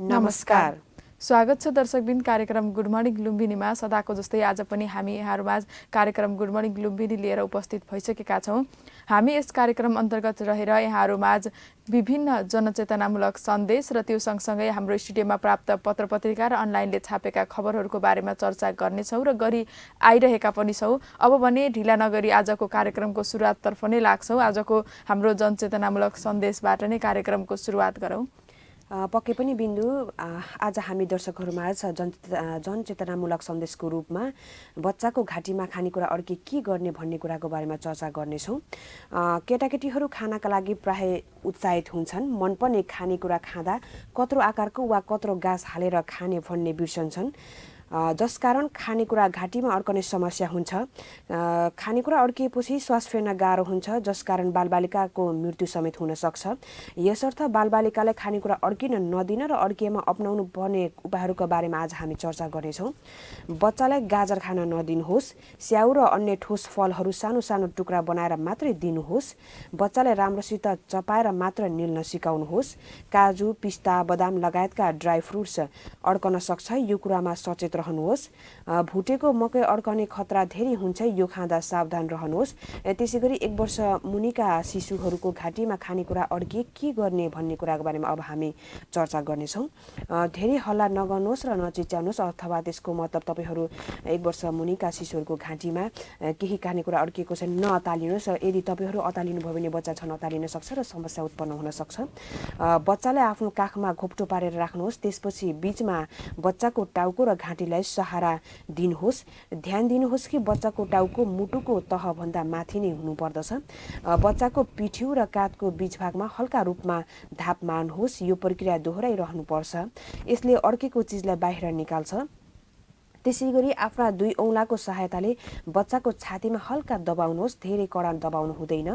नमस्कार। स्वागत छ दर्शकबिन कार्यक्रम गुड मर्निङ लुम्बिनीमा। सदाको जस्तै आज पनि हामी यहाँहरूमाझ कार्यक्रम गुड मर्निङ लुम्बिनी लिएर उपस्थित भइसकेका छौँ। हामी यस कार्यक्रम अन्तर्गत रहेर यहाँहरूमाझ विभिन्न जनचेतनामूलक सन्देश र त्यो सँगसँगै हाम्रो स्टुडियोमा प्राप्त पत्रपत्रिका र अनलाइनले छापेका खबरहरूको बारेमा चर्चा गर्नेछौँ र गरी आइरहेका पनि छौँ। अब भने ढिला नगरी आजको कार्यक्रमको सुरुवाततर्फ नै लाग्छौँ। आजको हाम्रो जनचेतनामूलक सन्देशबाट नै कार्यक्रमको सुरुवात गरौँ। पक्कै पनि बिन्दु, आज हामी दर्शकहरूमाझ जनचेतनामूलक सन्देशको रूपमा बच्चाको घाँटीमा खानेकुरा अड्के के गर्ने भन्ने कुराको बारेमा चर्चा गर्नेछौँ। केटाकेटीहरू खानाका लागि प्राय उत्साहित हुन्छन्। मनपर्ने खानेकुरा खाँदा कत्रो आकारको वा कत्रो गाँस हालेर खाने भन्ने बिर्सन्छन्, जसकारण खानेकुरा घाँटीमा अड्कने समस्या हुन्छ। खानेकुरा अड्किएपछि श्वास फेर्न गाह्रो हुन्छ, जसकारण बालबालिकाको मृत्यु समेत हुन सक्छ। यसर्थ बालबालिकालाई खानेकुरा अड्किन नदिन र अड्किएमा अपनाउनु पर्ने उपायहरूका बारेमा आज हामी चर्चा गर्नेछौँ। बच्चालाई गाजर खान नदिनुहोस्। स्याउ र अन्य ठोस फलहरू सानो सानो टुक्रा बनाएर मात्रै दिनुहोस्। बच्चालाई राम्रोसित चपाएर मात्र निल्न सिकाउनुहोस्। काजु, पिस्ता, बदाम लगायतका ड्राई फ्रुट्स अड्कन सक्छ, यो कुरामा सचेत रहनुहोस्। भुटेको मकै अड्कने खतरा धेरै हुन्छ, यो खाँदा सावधान रहनुहोस्। त्यसैगरी 1 वर्ष मुनिका शिशुहरूको घाँटीमा खानेकुरा अड्किए के गर्ने भन्ने कुराको बारेमा अब हामी चर्चा गर्नेछौँ। धेरै हल्ला नगर्नुहोस् र नचिच्याउनुहोस्, अथवा त्यसको मतलब तपाईँहरू 1 वर्ष मुनिका शिशुहरूको घाँटीमा केही खानेकुरा अड्किएको छ नअतालिनुहोस्। यदि तपाईँहरू अतालिनुभयो भने बच्चा छन् अतालिन सक्छ र समस्या उत्पन्न हुन सक्छ। बच्चालाई आफ्नो काखमा घोप्टो पारेर राख्नुहोस्। त्यसपछि बीचमा बच्चाको टाउको र घाँटीलाई सहारा दिनुहोस्। ध्यान दिनुहोस् कि बच्चाको टाउको मुटुको तहभन्दा माथि नै हुनुपर्दछ। बच्चाको पिठ्यू र काँधको बीच भागमा हल्का रूपमा धाप मार्नुहोस्। यो प्रक्रिया दोहोऱ्याइरहनुपर्छ। यसले अड्केको चिजलाई बाहिर निकाल्छ। त्यसैगरी आफ्ना 2 औँलाको सहायताले बच्चाको छातीमा हल्का दबाउनुहोस्, धेरै कडा दबाउनु हुँदैन।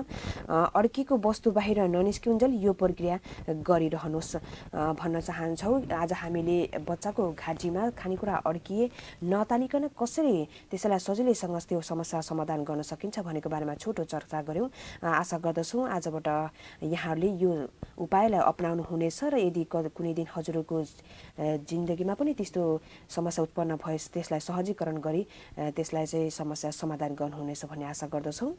अड्केको वस्तु बाहिर ननिस्किउन्जेल यो प्रक्रिया गरिरहनुहोस् भन्न चाहन्छौँ। आज हामीले बच्चाको घाँटीमा खानेकुरा अड्किए नतालिकन कसरी त्यसैलाई सजिलैसँग त्यो समस्या समाधान गर्न सकिन्छ भनेको बारेमा छोटो चर्चा गऱ्यौँ। आशा गर्दछौँ आजबाट यहाँहरूले यो उपायलाई अपनाउनु हुनेछ र यदि कुनै दिन हजुरको जिन्दगीमा पनि त्यस्तो समस्या उत्पन्न भए त्यसलाई सहजीकरण गरी त्यसलाई चाहिँ समस्या समाधान गर्नुहुनेछ भन्ने आशा गर्दछौँ।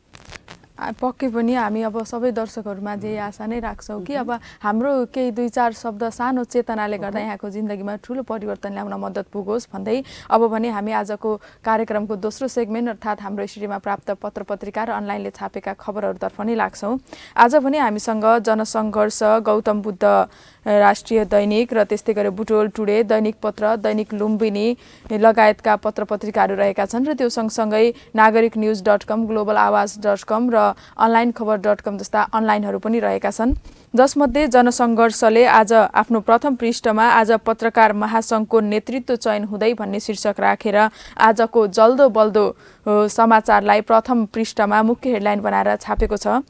पक्कै पनि हामी अब सबै दर्शकहरूमा जे आशा नै राख्छौँ कि अब हाम्रो केही 2-4 शब्द सानो चेतनाले गर्दा यहाँको जिन्दगीमा ठुलो परिवर्तन ल्याउन मद्दत पुगोस् भन्दै अब भने हामी आजको कार्यक्रमको दोस्रो सेगमेन्ट अर्थात् हाम्रो स्टुडियोमा प्राप्त पत्रपत्रिका र अनलाइनले छापेका खबरहरूतर्फ नै लाग्छौँ। आज भने हामीसँग जनसङ्घर्ष, गौतम बुद्ध राष्ट्रिय दैनिक र त्यस्तै गरी बुटोल टुडे, दैनिक पत्र, दैनिक लुम्बिनी लगायतका पत्रपत्रिकाहरू रहेका छन् र त्यो सँगसँगै नागरिक न्युज.com, ग्लोबल आवाज.com र अनलाइन खबर.com जस्ता अनलाइनहरू पनि रहेका छन्। जसमध्ये जनसङ्घर्षले आज आफ्नो प्रथम पृष्ठमा आज पत्रकार महासङ्घको नेतृत्व चयन हुँदै भन्ने शीर्षक राखेर आजको जल्दो बल्दो समाचारलाई प्रथम पृष्ठमा मुख्य हेडलाइन बनाएर छापेको छ।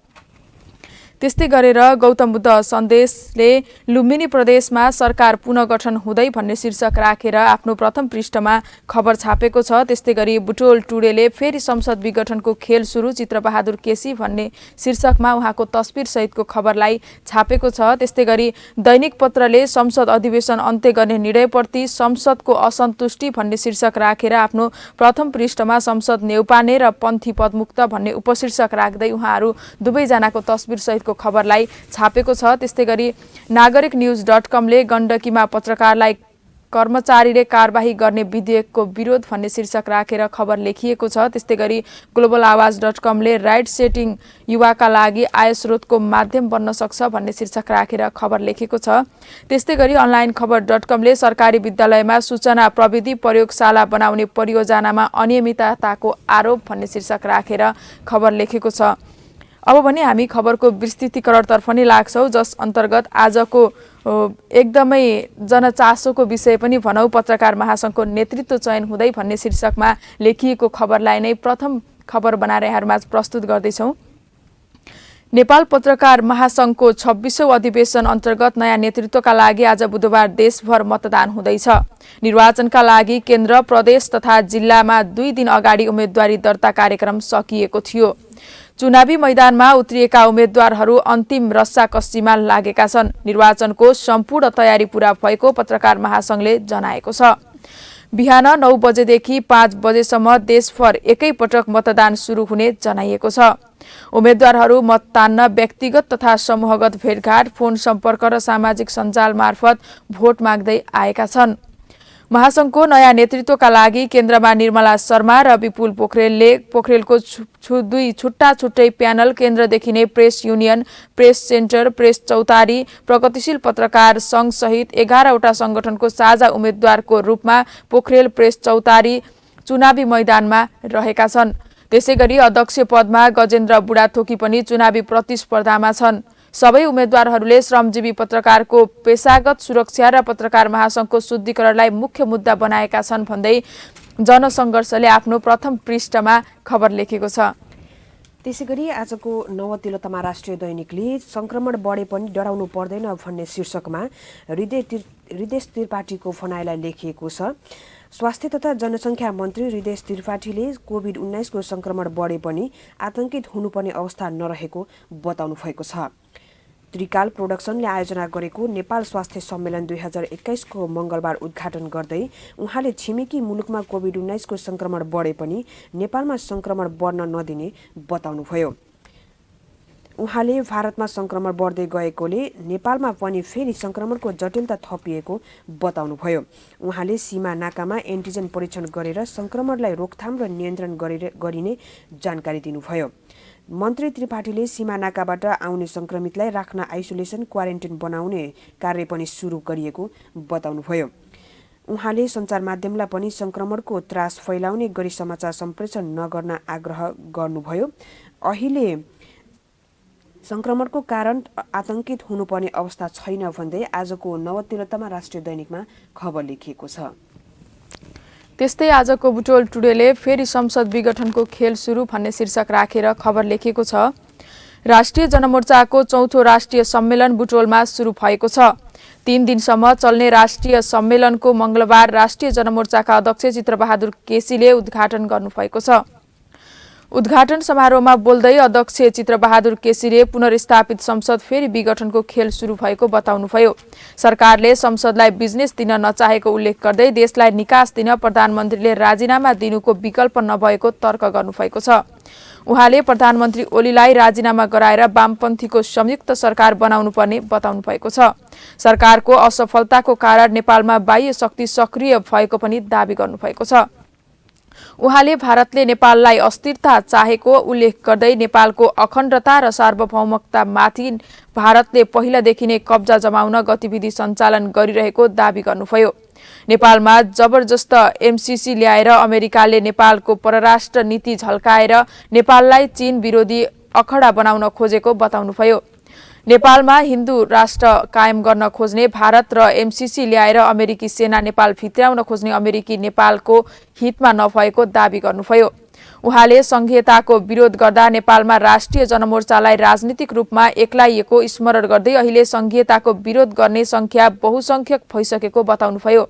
त्यस्तै गरेर गौतम बुद्ध सन्देशले लुम्बिनी प्रदेशमा सरकार पुनर्गठन हुँदै भन्ने शीर्षक राखेर आफ्नो प्रथम पृष्ठमा खबर छापेको छ। त्यस्तै गरी बुटोल टुडेले फेरि संसद विघटनको खेल सुरु, चित्रबहादुर केसी भन्ने शीर्षकमा उहाँको तस्बिर सहितको खबरलाई छापेको छ। त्यस्तै गरी दैनिक पत्रले संसद अधिवेशन अन्त्य गर्ने निर्णयप्रति संसदको असन्तुष्टि भन्ने शीर्षक राखेर आफ्नो प्रथम पृष्ठमा संसद न्यौपाने र पन्थी पदमुक्त भन्ने उपशीर्षक राख्दै उहाँहरू दुवैजनाको तस्बिर सहित खबरलाई छापेको छ। त्यस्तै गरी नागरिक न्युज.comले गण्डकीमा पत्रकारलाई कर्मचारीले कारबाही गर्ने विधेयकको विरोध भन्ने शीर्षक राखेर खबर लेखिएको छ। त्यस्तै गरी ग्लोबल आवाज.comले राइट सेटिङ युवाका लागि आय स्रोतको माध्यम बन्न सक्छ भन्ने शीर्षक राखेर खबर लेखेको छ। त्यस्तै गरी अनलाइन खबर.comले सरकारी विद्यालयमा सूचना प्रविधि प्रयोगशाला बनाउने परियोजनामा अनियमितताको आरोप भन्ने शीर्षक राखेर खबर लेखेको छ। अब भने हामी खबरको विस्तृतीकरणतर्फ नै लाग्छौँ, जस अन्तर्गत आजको एकदमै जनचासोको विषय पनि भनौँ पत्रकार महासङ्घको नेतृत्व चयन हुँदै भन्ने शीर्षकमा लेखिएको खबरलाई नै प्रथम खबर बनाएर यहाँहरूमाझ प्रस्तुत गर्दैछौँ। नेपाल पत्रकार महासङ्घको 26औं अधिवेशन अन्तर्गत नयाँ नेतृत्वका लागि आज बुधबार देशभर मतदान हुँदैछ। निर्वाचनका लागि केन्द्र, प्रदेश तथा जिल्लामा 2 दिन अगाडि उम्मेदवारी दर्ता कार्यक्रम सकिएको थियो। चुनावी मैदानमा उत्रिएका उम्मेद्वारहरू अन्तिम रस्साकस्सीमा लागेका छन्। निर्वाचनको सम्पूर्ण तयारी पूरा भएको पत्रकार महासंघले जनाएको छ। बिहान 9 बजेदेखि 5 बजेसम्म देशभर एकैपटक मतदान सुरु हुने जनाइएको छ। उम्मेद्वारहरू मत तान्न व्यक्तिगत तथा समूहगत भेटघाट, फोन सम्पर्क र सामाजिक सञ्जाल मार्फत भोट माग्दै आएका छन्। महासंघको नयाँ नेतृत्वका लागि केन्द्रमा निर्मला शर्मा र विपुल पोखरेलको दुई छुट्टा छुट्टै प्यानल, केन्द्रदेखि नै press union, press centre, press चौतारी, प्रगतिशील पत्रकार संघ सहित 11वटा संगठनको साझा उम्मेद्वारको रूपमा पोखरेल प्रेस चौतारी चुनावी मैदानमा रहेका छन्। त्यसैगरी अध्यक्ष पदमा गजेन्द्र बुढाथोकी पनि चुनावी प्रतिस्पर्धामा छन्। सबै उम्मेद्वारहरूले श्रमजीवी पत्रकारको पेशागत सुरक्षा र पत्रकार महासंघको शुद्धिकरणलाई मुख्य मुद्दा बनाएका छन् भन्दै जनसङ्घर्षले आफ्नो प्रथम पृष्ठमा खबर लेखेको छ। त्यसैगरी आजको नवतिलोत्तमा राष्ट्रिय दैनिकले संक्रमण बढे पनि डराउनु पर्दैन भन्ने शीर्षकमा हृदय त्रिपाठीको भनाइलाई लेखिएको छ। स्वास्थ्य तथा जनसङ्ख्या मन्त्री हृदय त्रिपाठीले कोभिड-19 को संक्रमण बढे पनि आतंकित हुनुपर्ने अवस्था नरहेको बताउनु भएको छ। त्रिकाल प्रोडक्सनले आयोजना गरेको नेपाल स्वास्थ्य सम्मेलन 2021 को मंगलबार उद्घाटन गर्दै उहाँले छिमेकी मुलुकमा कोभिड-19 को संक्रमण बढे पनि नेपालमा संक्रमण बढ्न नदिने बताउनुभयो। उहाँले भारतमा संक्रमण बढ्दै गएकोले नेपालमा पनि फेरि संक्रमणको जटिलता थपिएको बताउनुभयो। उहाँले सीमा नाकामा एन्टिजेन परीक्षण गरेर संक्रमणलाई रोकथाम र नियन्त्रण गरिने जानकारी दिनुभयो। मन्त्री त्रिपाठीले सीमा नाकाबाट आउने संक्रमितलाई राख्न आइसोलेसन क्वारेन्टाइन बनाउने कार्य पनि सुरु गरिएको बताउनुभयो। उहाँले सञ्चार माध्यमलाई पनि संक्रमणको त्रास फैलाउने गरी समाचार सम्प्रेषण नगर्न आग्रह गर्नुभयो। अहिले संक्रमणको कारण आतंकित हुनुपर्ने अवस्था छैन भन्दै आजको नवतिलोत्तमा राष्ट्रिय दैनिकमा खबर लेखिएको छ। त्यस्तै आजको बुटोल टुडेले फेरि संसद विघटनको खेल सुरु भन्ने शीर्षक राखेर खबर लेखेको छ। राष्ट्रिय जनमोर्चाको चौथो राष्ट्रिय सम्मेलन बुटोलमा सुरु भएको छ। 3 दिनसम्म चल्ने राष्ट्रिय सम्मेलनको मंगलबार राष्ट्रिय जनमोर्चाका अध्यक्ष चित्रबहादुर केसीले उद्घाटन गर्नुभएको छ। उद्घाटन समारोहमा बोल्दै अध्यक्ष चित्रबहादुर केसीले पुनर्स्थापित संसद फेरि विघटनको खेल सुरु भएको बताउनुभयो। सरकारले संसदलाई बिजनेस दिन नचाहेको उल्लेख गर्दै देशलाई निकास दिन प्रधानमन्त्रीले राजीनामा दिनुको विकल्प नभएको तर्क गर्नुभएको छ। उहाँले प्रधानमन्त्री ओलीलाई राजीनामा गराएर वामपन्थीको संयुक्त सरकार बनाउनु पर्ने बताउनु भएको छ। सरकारको असफलताको कारण नेपालमा बाह्य शक्ति सक्रिय भएको पनि दावी गर्नुभएको छ। उहाँले भारतले नेपाललाई अस्थिरता चाहेको उल्लेख गर्दै नेपालको अखण्डता र सार्वभौमकतामाथि भारतले पहिलादेखि नै कब्जा जमाउन गतिविधि सञ्चालन गरिरहेको दावी गर्नुभयो। नेपालमा जबरजस्त एमसीसी ल्याएर अमेरिकाले नेपालको परराष्ट्र नीति झल्काएर नेपाललाई चीन विरोधी अखडा बनाउन खोजेको बताउनुभयो। नेपालमा हिन्दू राष्ट्र कायम गर्न खोज्ने भारत र एमसीसी ल्याएर अमेरिकी सेना नेपाल भित्र्याउन खोज्ने अमेरिकी नेपालको हितमा नभएको दावी गर्नुभयो। उहाँले संघीयताको विरोध गर्दा नेपालमा राष्ट्रिय जनमोर्चालाई राजनीतिक रूपमा एक्लाइएको स्मरण गर्दै अहिले संघीयताको विरोध गर्ने संख्या बहुसंख्यक भइसकेको बताउनुभयो।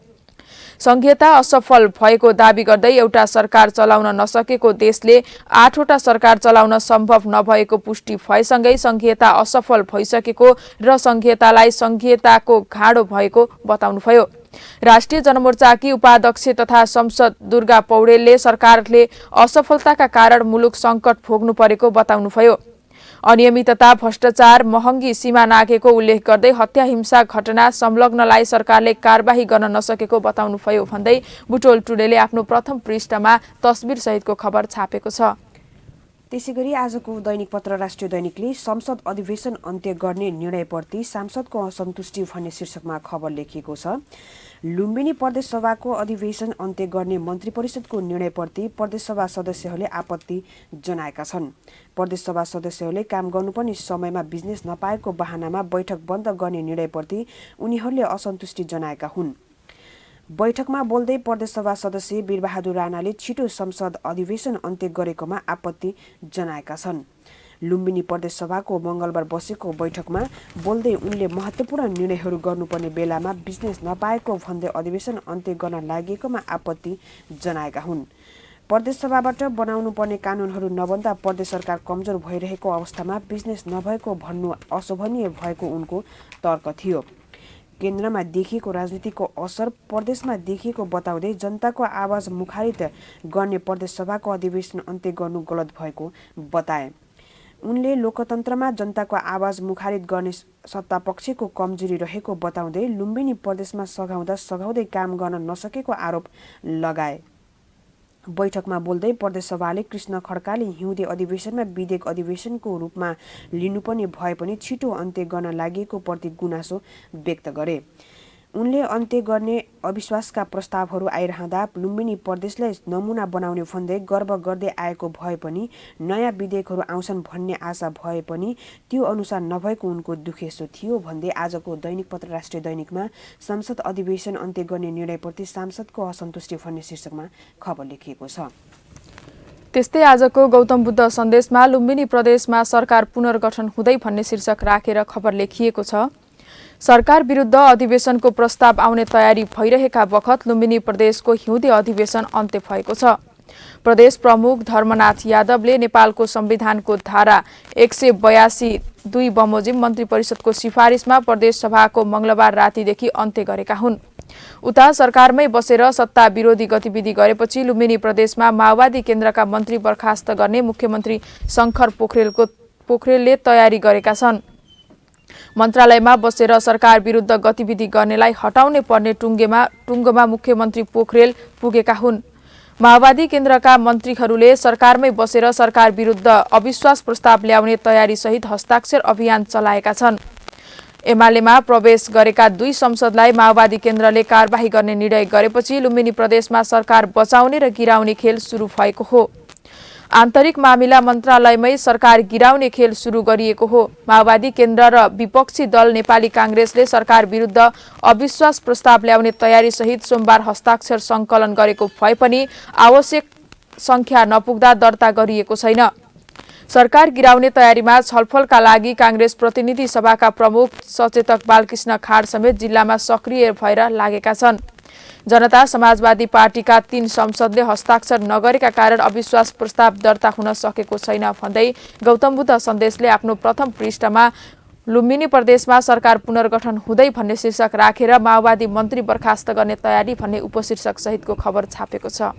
संघीयता असफल भएको दावी गर्दै एउटा सरकार चलाउन नसकेको देशले 8वटा सरकार चलाउन सम्भव नभएको पुष्टि भएसँगै संघीयता असफल भइसकेको र संघीयतालाई संघीयताको घाँडो भएको बताउनुभयो। राष्ट्रिय जनमोर्चाकी उपाध्यक्ष तथा संसद दुर्गा पौडेलले सरकारले असफलताका कारण मुलुक संकट भोग्नु परेको बताउनुभयो। अनियमितता, भ्रष्टाचार, महँगी सीमा नाघेको उल्लेख गर्दै हत्या हिंसा घटना संलग्नलाई सरकारले कारबाही गर्न नसकेको बताउनुभयो भन्दै बुटोल टुडेले आफ्नो प्रथम पृष्ठमा तस्बिर सहितको खबर छापेको छ। त्यसैगरी आजको दैनिक पत्र राष्ट्रिय दैनिकले संसद अधिवेशन अन्त्य गर्ने निर्णयप्रति सांसदको असन्तुष्टि भन्ने शीर्षकमा खबर लेखिएको छ। लुम्बिनी प्रदेश सभाको अधिवेशन अन्त्य गर्ने मन्त्री परिषदको निर्णयप्रति प्रदेश सभा सदस्यहरूले आपत्ति जनाएका छन्। प्रदेश सभा सदस्यहरूले काम गर्नुपर्ने समयमा बिजनेस नपाएको बहानामा बैठक बन्द गर्ने निर्णयप्रति उनीहरूले असन्तुष्टि जनाएका हुन्। बैठकमा बोल्दै प्रदेश सभा सदस्य वीरबहादुर राणाले छिटो संसद अधिवेशन अन्त्य गरेकोमा आपत्ति जनाएका छन्। लुम्बिनी प्रदेश सभाको मंगलबार बसेको बैठकमा बोल्दै उनले महत्त्वपूर्ण निर्णयहरू गर्नुपर्ने बेलामा बिजनेस नपाएको भन्दै अधिवेशन अन्त्य गर्न लागेकोमा आपत्ति जनाएका हुन्। प्रदेश सभाबाट बनाउनु पर्ने कानुनहरू नबन्दा प्रदेश सरकार कमजोर भइरहेको अवस्थामा बिजनेस नभएको भन्नु अशोभनीय भएको उनको तर्क थियो। केन्द्रमा देखिएको राजनीतिको असर प्रदेशमा देखिएको बताउँदै जनताको आवाज मुखारित गर्ने प्रदेश सभाको अधिवेशन अन्त्य गर्नु गलत भएको बताए। उनले लोकतन्त्रमा जनताको आवाज मुखारित गर्ने सत्तापक्षको कमजोरी रहेको बताउँदै लुम्बिनी प्रदेशमा सघाउँदै काम गर्न नसकेको आरोप लगाए। बैठकमा बोल्दै प्रदेश सभाले कृष्ण खड्काले हिउँदे अधिवेशनमा विधेयक अधिवेशनको रूपमा लिनुपर्ने भए पनि छिटो अन्त्य गर्न लागेको प्रति गुनासो व्यक्त गरे। उनले अन्त्य गर्ने अविश्वासका प्रस्तावहरू आइरहँदा लुम्बिनी प्रदेशलाई नमुना बनाउने भन्दै गर्व गर्दै आएको भए पनि नयाँ विधेयकहरू आउँछन् भन्ने आशा भए पनि त्यो अनुसार नभएको उनको दुखेसो थियो भन्दै आजको दैनिक पत्र राष्ट्रिय दैनिकमा संसद अधिवेशन अन्त्य गर्ने निर्णयप्रति सांसदको असन्तुष्टि भन्ने शीर्षकमा खबर लेखिएको छ। त्यस्तै आजको गौतम बुद्ध सन्देशमा लुम्बिनी प्रदेशमा सरकार पुनर्गठन हुँदै भन्ने शीर्षक राखेर खबर लेखिएको छ। सरकार विरुद्ध अधिवेशनको प्रस्ताव आउने तयारी भइरहेका बखत लुम्बिनी प्रदेशको हिउँदे अधिवेशन अन्त्य भएको छ। प्रदेश प्रमुख धर्मनाथ यादवले नेपालको संविधानको धारा 182 बमोजिम मन्त्री परिषदको सिफारिसमा प्रदेश सभाको मंगलबार रातिदेखि अन्त्य गरेका हुन्। उता सरकारमै बसेर सत्ता विरोधी गतिविधि गरेपछि लुम्बिनी प्रदेशमा माओवादी केन्द्रका मन्त्री बर्खास्त गर्ने मुख्यमन्त्री शंकर पोखरेलले तयारी गरेका छन्। मन्त्रालयमा बसेर सरकार विरुद्ध गतिविधि गर्नेलाई हटाउने पर्ने टुङ्गोमा मुख्यमन्त्री पोखरेल पुगेका हुन्। माओवादी केन्द्रका मन्त्रीहरूले सरकारमै बसेर सरकार विरुद्ध अविश्वास प्रस्ताव ल्याउने तयारी सहित हस्ताक्षर अभियान चलाएका छन्। एमालेमा प्रवेश गरेका 2 संसदलाई माओवादी केन्द्रले कारबाही गर्ने निर्णय गरेपछि लुम्बिनी प्रदेशमा सरकार बचाउने र गिराउने खेल सुरु भएको हो। आन्तरिक मामिला मन्त्रालयमै सरकार गिराउने खेल सुरु गरिएको हो। माओवादी केन्द्र र विपक्षी दल नेपाली कांग्रेसले सरकार विरुद्ध अविश्वास प्रस्ताव ल्याउने तयारी सहित सोमबार हस्ताक्षर संकलन गरेको भए पनि आवश्यक संख्या नपुग्दा दर्ता गरिएको छैन। सरकार गिराउने तयारीमा छलफलका लागि कांग्रेस प्रतिनिधि सभाका प्रमुख सचेतक बालकृष्ण खाड समेत जिल्लामा सक्रिय भएर लागेका छन्। जनता समाजवादी पार्टीका 3 संसदले हस्ताक्षर नगरेका कारण अविश्वास प्रस्ताव दर्ता हुन सकेको छैन भन्दै गौतम बुद्ध सन्देशले आफ्नो प्रथम पृष्ठमा लुम्बिनी प्रदेशमा सरकार पुनर्गठन हुँदै भन्ने शीर्षक राखेर माओवादी मन्त्री बर्खास्त गर्ने तयारी भन्ने उपशीर्षक सहितको खबर छापेको छ।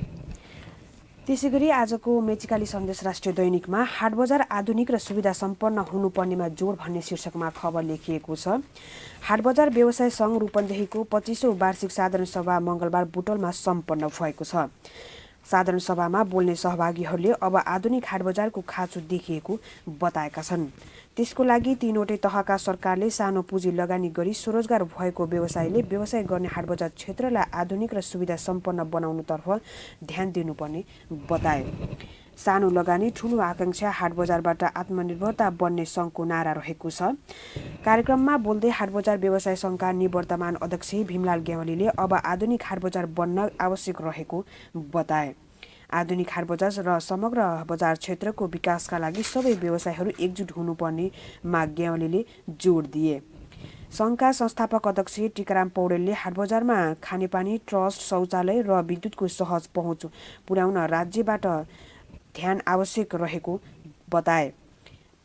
त्यसैगरी आजको मेचिकाली सन्देश राष्ट्रिय दैनिकमा हाटबजार आधुनिक र सुविधा सम्पन्न हुनुपर्नेमा जोड भन्ने शीर्षकमा खबर लेखिएको छ। हाटबजार व्यवसाय सङ्घ रूपन्देहीको 25औं वार्षिक साधारण सभा मंगलबार बुटोलमा सम्पन्न भएको छ। साधारण सभामा बोल्ने सहभागीहरूले अब आधुनिक हाटबजारको खाँचो देखिएको बताएका छन्। त्यसको लागि 3वटै तहका सरकारले सानो पुँजी लगानी गरी स्वरोजगार भएको व्यवसायले व्यवसाय गर्ने हाटबजार क्षेत्रलाई आधुनिक र सुविधा सम्पन्न बनाउनुतर्फ ध्यान दिनुपर्ने बताए। सानो लगानी ठूलो आकांक्षा हाटबजारबाट आत्मनिर्भरता बन्ने सङ्घको नारा रहेको छ। कार्यक्रममा बोल्दै हाटबजार व्यवसाय सङ्घका निवर्तमान अध्यक्ष भीमलाल गेवालीले अब आधुनिक हाटबजार बन्न आवश्यक रहेको बताए। आधुनिक हाटबजार र समग्र बजार क्षेत्रको विकासका लागि सबै व्यवसायहरू एकजुट हुनुपर्नेमा गेवालीले जोड दिए। सङ्घका संस्थापक अध्यक्ष टिकाराम पौडेलले हाटबजारमा खानेपानी, ट्रस्ट, शौचालय र विद्युतको सहज पहुँच पुर्याउन राज्यबाट ध्यान आवश्यक रहेको बताए।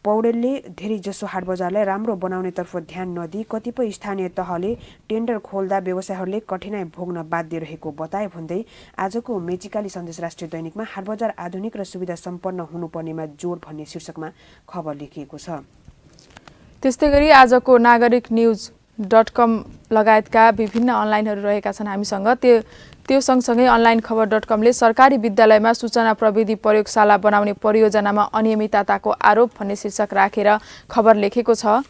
पौडेलले धेरैजसो हाटबजारलाई राम्रो बनाउनेतर्फ ध्यान नदिई कतिपय स्थानीय तहले टेन्डर खोल्दा व्यवसायहरूले कठिनाई भोग्न बाध्य रहेको बताए भन्दै आजको मेचिकाली सन्देश राष्ट्रिय दैनिकमा हाटबजार आधुनिक र सुविधा सम्पन्न हुनुपर्नेमा जोड भन्ने शीर्षकमा खबर लेखिएको छ। त्यस्तै गरी आजको नागरिक न्युज.com लगायतका विभिन्न अनलाइनहरू रहेका छन् हामीसँग। त्यो सँगसँगै अनलाइन खबर.com ले सरकारी विद्यालयमा सूचना प्रविधि प्रयोगशाला बनाउने परियोजनामा अनियमितताको आरोप भन्ने शीर्षक राखेर खबर लेखेको छ।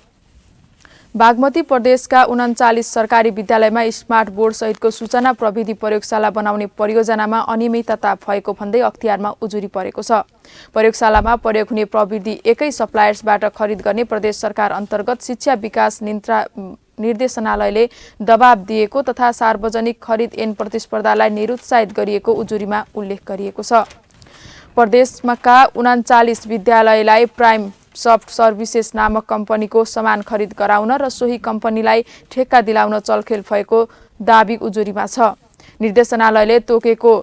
बागमती प्रदेशका 39 सरकारी विद्यालयमा स्मार्ट बोर्ड सहितको सूचना प्रविधि प्रयोगशाला बनाउने परियोजनामा अनियमितता भएको भन्दै अख्तियारमा उजुरी परेको छ। प्रयोगशालामा प्रयोग हुने प्रविधि एकै सप्लायर्सबाट खरिद गर्ने प्रदेश सरकार अन्तर्गत शिक्षा विकास निर्देशनालयले दबाब दिएको तथा सार्वजनिक खरिद ऐन प्रतिस्पर्धालाई निरुत्साहित गरिएको उजुरीमा उल्लेख गरिएको छ। प्रदेशमा 39 विद्यालयलाई प्राइम सफ्ट सर्भिसेस नामक कम्पनीको सामान खरिद गराउन र सोही कम्पनीलाई ठेक्का दिलाउन चलखेल भएको दाबी उजुरीमा छ। निर्देशनालयले तोकेको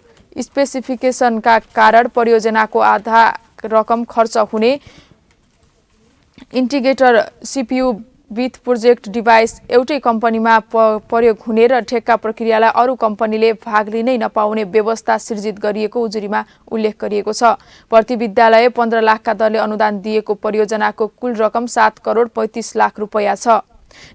स्पेसिफिकेसनका कारण परियोजनाको आधा रकम खर्च हुने, इन्टिग्रेटर सिपियु विथ प्रोजेक्ट डिभाइस एउटै कम्पनीमा प्रयोग हुने र ठेक्का प्रक्रियालाई अरू कम्पनीले भाग लिनै नपाउने व्यवस्था सृजित गरिएको उजुरीमा उल्लेख गरिएको छ। प्रति विद्यालय 15 लाखका दरले अनुदान दिएको परियोजनाको कुल रकम 7 करोड 35 लाख रुपैयाँ छ।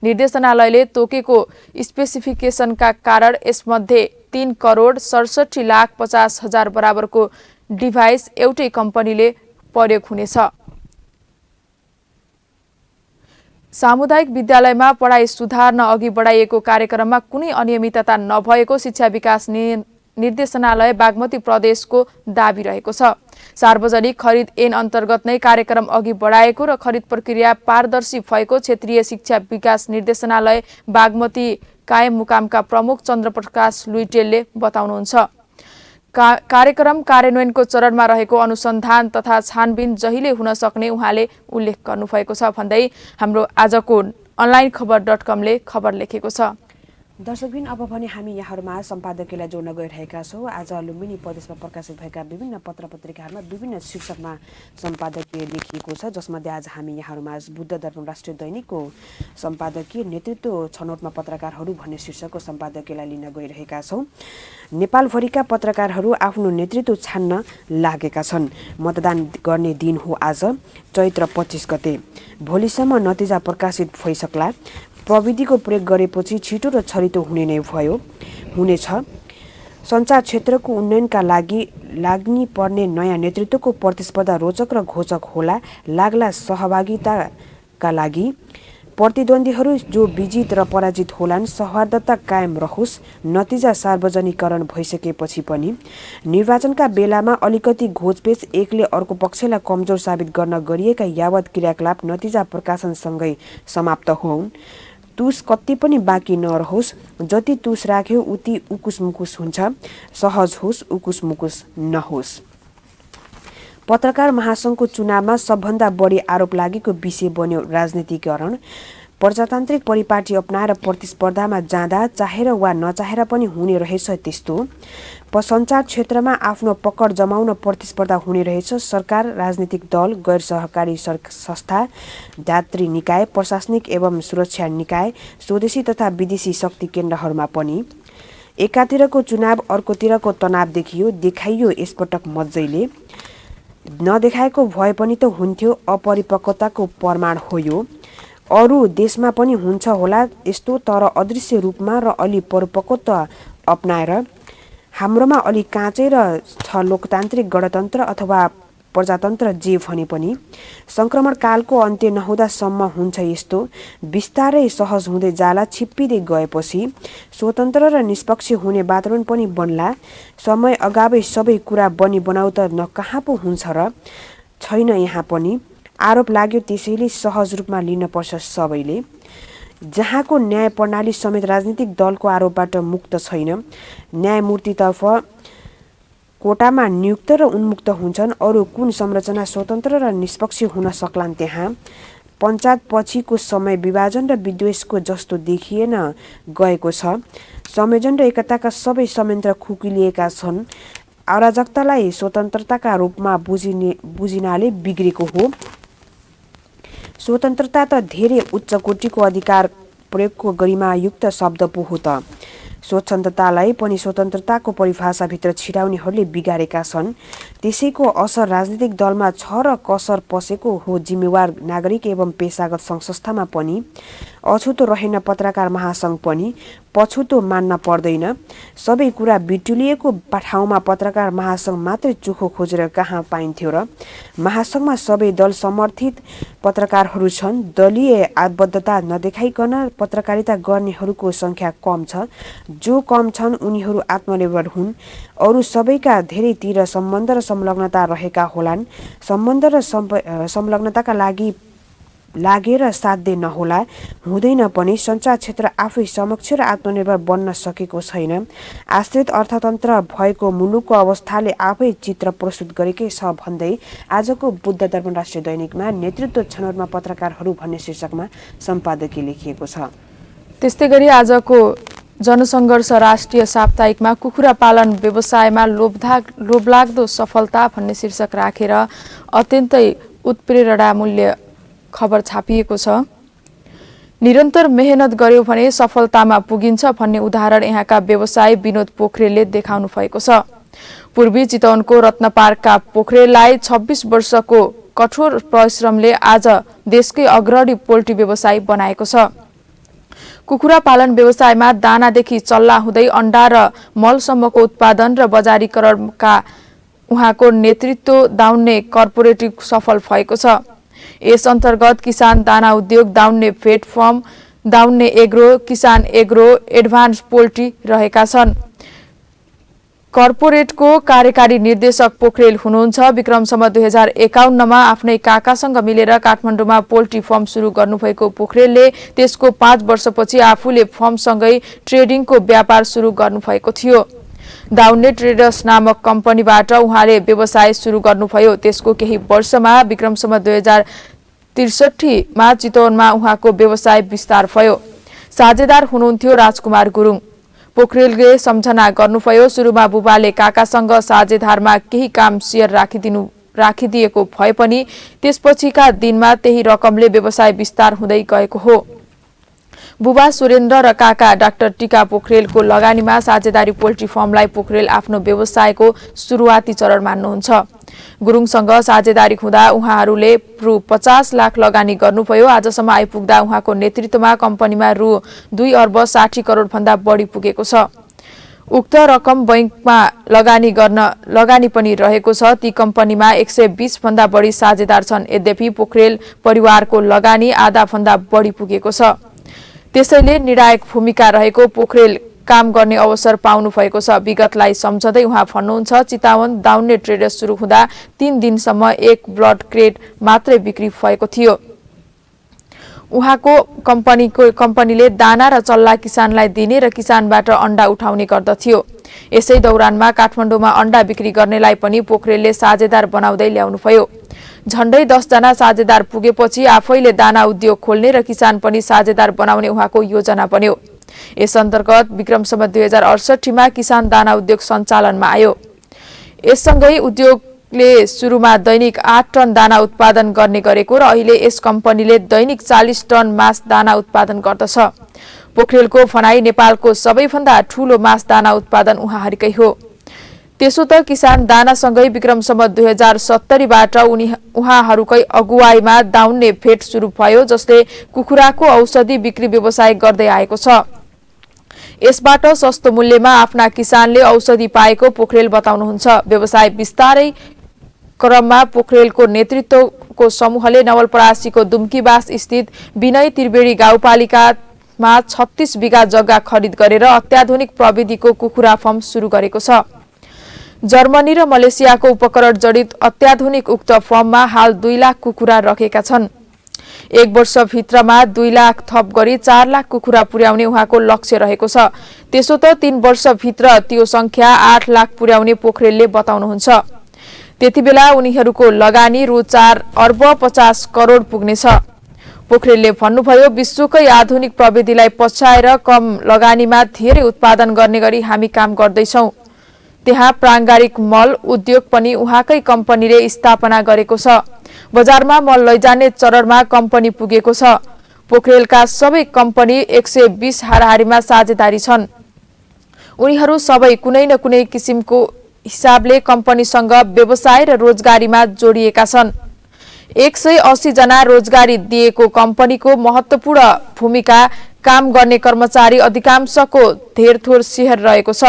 निर्देशनालयले तोकेको स्पेसिफिकेसनका कारण यसमध्ये 3 करोड 67 लाख 50 हजार बराबरको डिभाइस एउटै कम्पनीले प्रयोग हुनेछ। सामुदायिक विद्यालयमा पढाइ सुधार्न अघि बढाइएको कार्यक्रममा कुनै अनियमितता नभएको शिक्षा विकास निर्देशनालय बागमती प्रदेशको दाबी रहेको छ। सार्वजनिक खरिद ऐन अन्तर्गत नै कार्यक्रम अघि बढाएको र खरिद प्रक्रिया पारदर्शी भएको क्षेत्रीय शिक्षा विकास निर्देशनालय बागमती कायम मुकामका प्रमुख चन्द्रप्रकाश लुइटेलले बताउनुहुन्छ। कार्यक्रम कार्यान्वयनको चरणमा रहेको अनुसन्धान तथा छानबिन जहिले हुन सक्ने उहाँले उल्लेख गर्नुभएको छ भन्दै हाम्रो आजको अनलाइन खबर.com ले खबर लेखेको छ। दर्शकबिन अब भने हामी यहाँहरूमा सम्पादकीयलाई जोड्न गइरहेका छौँ। आज लुम्बिनी प्रदेशमा प्रकाशित भएका विभिन्न पत्रपत्रिकाहरूमा विभिन्न शीर्षकमा सम्पादकीय लेखिएको छ, जसमध्ये आज हामी यहाँहरूमा बुद्ध दर्पण राष्ट्रिय दैनिकको सम्पादकीय नेतृत्व छनौटमा पत्रकारहरू भन्ने शीर्षकको सम्पादकीयलाई लिन गइरहेका छौँ। नेपालभरिका पत्रकारहरू आफ्नो नेतृत्व छान्न लागेका छन्। मतदान गर्ने दिन हो आज, चैत्र 25 गते। भोलिसम्म नतिजा प्रकाशित भइसक्ला। प्रविधिको प्रयोग गरेपछि छिटो र छरितो हुनेछ। सञ्चार क्षेत्रको उन्नयनका लागि लाग्नी पर्ने नयाँ नेतृत्वको प्रतिस्पर्धा रोचक र घोचक होला। लाग्ला सहभागिताका लागि प्रतिद्वन्दीहरू जो विजित र पराजित होलान्, सौहार्दता कायम रहोस्। नतिजा सार्वजनिकरण भइसकेपछि पनि निर्वाचनका बेलामा अलिकति घोचपेच एकले अर्को पक्षलाई कमजोर साबित गर्न गरिएका यावत क्रियाकलाप नतिजा प्रकाशनसँगै समाप्त हुन्। तुस कति पनि बाँकी नरहोस्। जति तुस राख्यो उति उकुस मुकुस हुन्छ। सहज होस्, उकुस मुकुस नहोस्। पत्रकार महासङ्घको चुनावमा सबभन्दा बढी आरोप लागेको विषय बन्यो राजनीतिकरण। प्रजातान्त्रिक परिपाटी अपनाएर प्रतिस्पर्धामा जाँदा चाहेर वा नचाहेर पनि हुने रहेछ त्यस्तो। सञ्चार क्षेत्रमा आफ्नो पकड जमाउन प्रतिस्पर्धा हुने रहेछ। सरकार, राजनीतिक दल, गैर सहकारी संस्था, दात्री निकाय, प्रशासनिक एवं सुरक्षा निकाय, स्वदेशी तथा विदेशी शक्ति केन्द्रहरूमा पनि। एकातिरको चुनाव अर्कोतिरको तनाव देखाइयो यसपटक मजैले। नदेखाएको भए पनि त हुन्थ्यो, अपरिपक्वताको प्रमाण हो यो। अरू देशमा पनि हुन्छ होला यस्तो, तर अदृश्य रूपमा र अलि परिपक्वता अपनाएर। हाम्रोमा अलि काँचै र छ लोकतान्त्रिक गणतन्त्र अथवा प्रजातन्त्र जे भने पनि। सङ्क्रमण कालको अन्त्य नहुँदासम्म हुन्छ यस्तो। बिस्तारै सहज हुँदै जाला। छिप्पिँदै गएपछि स्वतन्त्र र निष्पक्ष हुने वातावरण पनि बन्ला। समय अगावै सबै कुरा बनाउ त न कहाँ पो हुन्छ र। छैन यहाँ पनि। आरोप लाग्यो त्यसैले सहज रूपमा लिनपर्छ सबैले। जहाँको न्याय प्रणाली समेत राजनीतिक दलको आरोपबाट मुक्त छैन। न्यायमूर्तितर्फ कोटामा नियुक्त र उन्मुक्त हुन्छन्। अरू कुन संरचना स्वतन्त्र र निष्पक्ष हुन सक्लान् त्यहाँ। पञ्चायत पछिको समय विभाजन र विद्वेषको जस्तो देखिएन गएको छ। संयोजन र एकताका सबै संयन्त्र खुकुलिएका छन्। अराजकतालाई स्वतन्त्रताका रूपमा बुझिनाले बिग्रेको हो। स्वतन्त्रता त धेरै उच्च कोटिको अधिकार प्रयोगको गरिमायुक्त शब्द पो हो त। स्वच्छन्दतालाई पनि स्वतन्त्रताको परिभाषाभित्र छिराउनेहरूले बिगारेका छन्। त्यसैको असर राजनीतिक दलमा छ र कसर पसेको हो जिम्मेवार नागरिक एवं पेसागत सङ्घ संस्थामा पनि। अछुतो रहेन पत्रकार महासङ्घ पनि। पछुतो मान्न पर्दैन। सबै कुरा बिटुलिएको ठाउँमा पत्रकार महासङ्घ मात्रै चोखो खोजेर कहाँ पाइन्थ्यो र। महासङ्घमा सबै दल समर्थित पत्रकारहरू छन्। दलीय आबद्धता नदेखाइकन पत्रकारिता गर्नेहरूको सङ्ख्या कम छ। जो कम छन् उनीहरू आत्मनिर्भर हुन्। अरू सबैका धेरैतिर सम्बन्ध र संलग्नता रहेका होलान्। सम्बन्ध र संलग्नताका लागि लागेर साध्य नहोला, हुँदैन पनि। सञ्चार क्षेत्र आफै समक्ष र आत्मनिर्भर बन्न सकेको छैन। आश्रित अर्थतन्त्र भएको मुलुकको अवस्थाले आफै चित्र प्रस्तुत गरेकै छ भन्दै आजको बुद्ध दर्पण राष्ट्रिय दैनिकमा नेतृत्व छनौटमा पत्रकारहरू भन्ने शीर्षकमा सम्पादकीय लेखिएको छ। त्यस्तै गरी आजको जनसङ्घर्ष राष्ट्रिय साप्ताहिकमा कुखुरा पालन व्यवसायमा लोभलाग्दो सफलता भन्ने शीर्षक राखेर अत्यन्तै उत्प्रेरणामूल्य खबर छापिएको छ। निरन्तर मेहनत गर्यो भने सफलतामा पुगिन्छ भन्ने उदाहरण यहाँका व्यवसायी विनोद पोखरेलले देखाउनु भएको छ। पूर्वी चितवनको रत्नपार्कका पोखरेललाई 26 वर्षको कठोर परिश्रमले आज देशकै अग्रणी पोल्ट्री व्यवसायी बनाएको छ। कुखुरा पालन व्यवसायमा दानादेखि चल्ला हुँदै अण्डा र मलसम्मको उत्पादन र बजारीकरणका उहाँको नेतृत्व दाउन्ने कर्पोरेटिभ सफल भएको छ। यस अन्तर्गत किसान दाना उद्योग, दाउन्ने फेड फर्म, दाउन्ने एग्रो, किसान एग्रो, एडभान्स पोल्ट्री रहेका छन्। कर्पोरेटको कार्यकारी निर्देशक पोखरेल हुनुहुन्छ। विक्रम सम्वत 2051मा आफ्नै काकासँग मिलेर काठमाडौँमा पोल्ट्री फर्म सुरु गर्नुभएको पोखरेलले त्यसको 5 वर्षपछि आफूले फर्मसँगै ट्रेडिङको व्यापार सुरु गर्नुभएको थियो। दाउन्ने ट्रेडर्स नामक कम्पनीबाट उहाँले व्यवसाय सुरु गर्नुभयो। त्यसको केही वर्षमा विक्रम सम्वत 2063मा चितवनमा उहाँको व्यवसाय विस्तार भयो। साझेदार हुनुहुन्थ्यो राजकुमार गुरुङ। पोखरेलले सम्झना गर्नुभयो, सुरुमा बुबाले काकासँग साझेदारमा केही काम सेयर राखिदिएको भए पनि त्यसपछिका दिनमा त्यही रकमले व्यवसाय विस्तार हुँदै गएको हो। बुबा सुरेन्द्र र काका डाक्टर टीका पोखरेलको लगानीमा साझेदारी पोल्ट्री फर्मलाई पोखरेल आफ्नो व्यवसायको सुरुवाती चरण मान्नुहुन्छ। गुरुङसँग साझेदारी हुँदा उहाँहरूले रु 50 लाख लगानी गर्नुभयो। आजसम्म आइपुग्दा उहाँको नेतृत्वमा कम्पनीमा रु 2 अर्ब 60 करोड भन्दा बढी पुगेको छ। उक्त रकम बैंकमा लगानी पनि रहेको छ। ती कम्पनीमा 120 भन्दा बढी साझेदार छन्। यद्यपि पोखरेल परिवारको लगानी आधा भन्दा बढी पुगेको छ। त्यसैले निर्णायक भूमिका रहेको पोखरेल काम गर्ने अवसर पाउनु भएको छ। विगतलाई सम्झँदै उहाँ भन्नुहुन्छ, चितवन दाउन्ने ट्रेडर्स सुरु हुँदा 3 दिनसम्म 1 ब्लड क्रेट मात्रै बिक्री भएको थियो। उहाँको कम्पनीले दाना र चल्ला किसानलाई दिने र किसानबाट अण्डा उठाउने गर्दथ्यो। यसै दौरानमा काठमाडौँमा अण्डा बिक्री गर्नेलाई पनि पोखरेलले साझेदार बनाउँदै ल्याउनुभयो। झण्डै 10 जना साझेदार पुगेपछि आफैले दाना उद्योग खोल्ने र किसान पनि साझेदार बनाउने उहाँको योजना बन्यो। यस अन्तर्गत विक्रम सम्वत 2068मा किसान दाना उद्योग सञ्चालनमा आयो। यससँगै उद्योगले सुरुमा दैनिक 8 टन दाना उत्पादन गर्ने गरेको र अहिले यस कम्पनीले दैनिक 40 टन मास दाना उत्पादन गर्दछ। पोखरेलको भनाई नेपालको सबैभन्दा ठूलो मास दाना उत्पादन उहाँहरूकै हो। त्यसो त किसान दानासँगै विक्रम सम्वत 2070बाट उहाँहरूकै अगुवाईमा दाउन्ने फेड सुरु भयो, जसले कुखुराको औषधि बिक्री व्यवसाय गर्दै आएको छ। यसबाट सस्तो मूल्यमा आफ्ना किसानले औषधि पाएको पोखरेल बताउनुहुन्छ। व्यवसाय विस्तारै क्रममा पोखरेलको नेतृत्वको समूहले नवलपरासीको दुम्कीबास स्थित विनय त्रिवेणी गाउँपालिकामा 36 बिघा जग्गा खरिद गरेर अत्याधुनिक प्रविधिको कुखुरा फर्म सुरु गरेको छ। जर्मनी र मलेसियाको उपकरण जडित अत्याधुनिक उक्त फर्ममा हाल 2 लाख कुखुरा राखेका छन्। 1 वर्षभित्रमा 2 लाख थप गरी 4 लाख कुखुरा पुर्याउने उहाँको लक्ष्य रहेको छ। त्यसो त 3 वर्षभित्र त्यो संख्या 8 लाख पुर्याउने पोखरेलले बताउनुहुन्छ। त्यतिबेला उनीहरूको लगानी रु 4 अर्ब 50 करोड पुग्नेछ। पोखरेलले भन्नुभयो, विश्वकै आधुनिक प्रविधिलाई पछ्याएर कम लगानीमा धेरै उत्पादन गर्ने गरी हामी काम गर्दैछौँ। त्यहाँ प्राङ्गारिक मल उद्योग पनि उहाँकै कम्पनीले स्थापना गरेको छ। बजारमा मल लैजाने चरणमा कम्पनी पुगेको छ। पोखरेलका सबै कम्पनी 120 हाराहारीमा साझेदारी छन्। उनीहरू सबै कुनै न कुनै किसिमको हिसाबले कम्पनीसँग व्यवसाय र रोजगारीमा जोडिएका छन्। 180 जना रोजगारी दिएको कम्पनीको महत्त्वपूर्ण भूमिका काम गर्ने कर्मचारी अधिकांशको धेरथोर शेयर रहेको छ।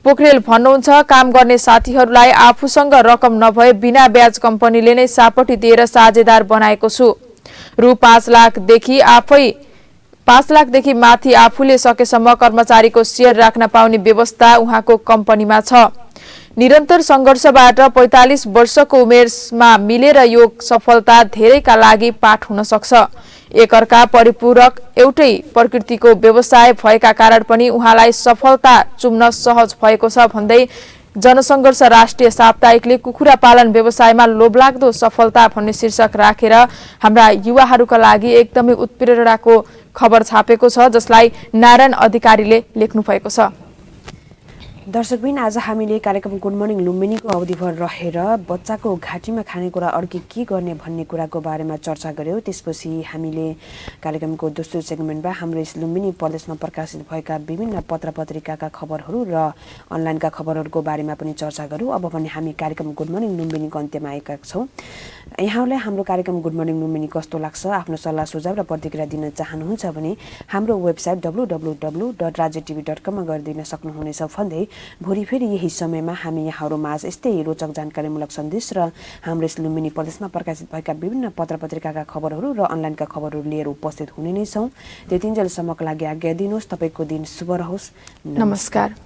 पोखरेल भन्नुहुन्छ, काम गर्ने साथीहरूलाई आफूसँग रकम नभए बिना ब्याज कम्पनीले नै सापटी दिएर साझेदार बनाएको छु। रु 5 लाखदेखि माथि आफूले सकेसम्म कर्मचारीको शेयर राख्न पाउने व्यवस्था उहाँको कम्पनीमा छ। निरन्तर संघर्षबाट 45 वर्षको उमेरमा मिलेर यो सफलता धेरैका लागि पाठ हुन सक्छ। एकअर्का परिपूरक एउटै प्रकृतिको व्यवसाय भएका कारण पनि उहाँलाई सफलता चुम्न सहज भएको छ भन्दै जनसङ्घर्ष राष्ट्रिय साप्ताहिकले कुखुरा पालन व्यवसायमा लोभलाग्दो सफलता भन्ने शीर्षक राखेर हाम्रा युवाहरूका लागि एकदमै उत्प्रेरणाको खबर छापेको छ, जसलाई नारायण अधिकारीले लेख्नु भएको छ। दर्शकबिन, आज हामीले कार्यक्रम गुड मर्निङ लुम्बिनीको अवधिभर रहेर बच्चाको घाँटीमा खानेकुरा अड्के के गर्ने भन्ने कुराको बारेमा चर्चा गऱ्यौँ। त्यसपछि हामीले कार्यक्रमको दोस्रो सेगमेन्टमा हाम्रो यस लुम्बिनी प्रदेशमा प्रकाशित भएका विभिन्न पत्र पत्रिकाका खबरहरू र अनलाइनका खबरहरूको बारेमा पनि चर्चा गऱ्यौँ। अब भने हामी कार्यक्रम गुड मर्निङ लुम्बिनीको अन्त्यमा आएका छौँ। यहाँहरूलाई हाम्रो कार्यक्रम गुड मर्निङ लुम्बिनी कस्तो लाग्छ, आफ्नो सल्लाह सुझाव र प्रतिक्रिया दिन चाहनुहुन्छ भने हाम्रो वेबसाइट www.rajatv.com मा गरिदिन सक्नुहुनेछ भन्दै भोलि फेरि यही समयमा हामी यहाँहरू माझ यस्तै रोचक जानकारीमूलक सन्देश र हाम्रो यस लुम्बिनी प्रदेशमा प्रकाशित भएका विभिन्न पत्र पत्रिकाका खबरहरू र अनलाइनका खबरहरू लिएर उपस्थित हुने नै छौँ। त्यतिन्जेलसम्मको लागि आज्ञा दिनुहोस्। तपाईँको दिन शुभ रहोस्। नमस्कार।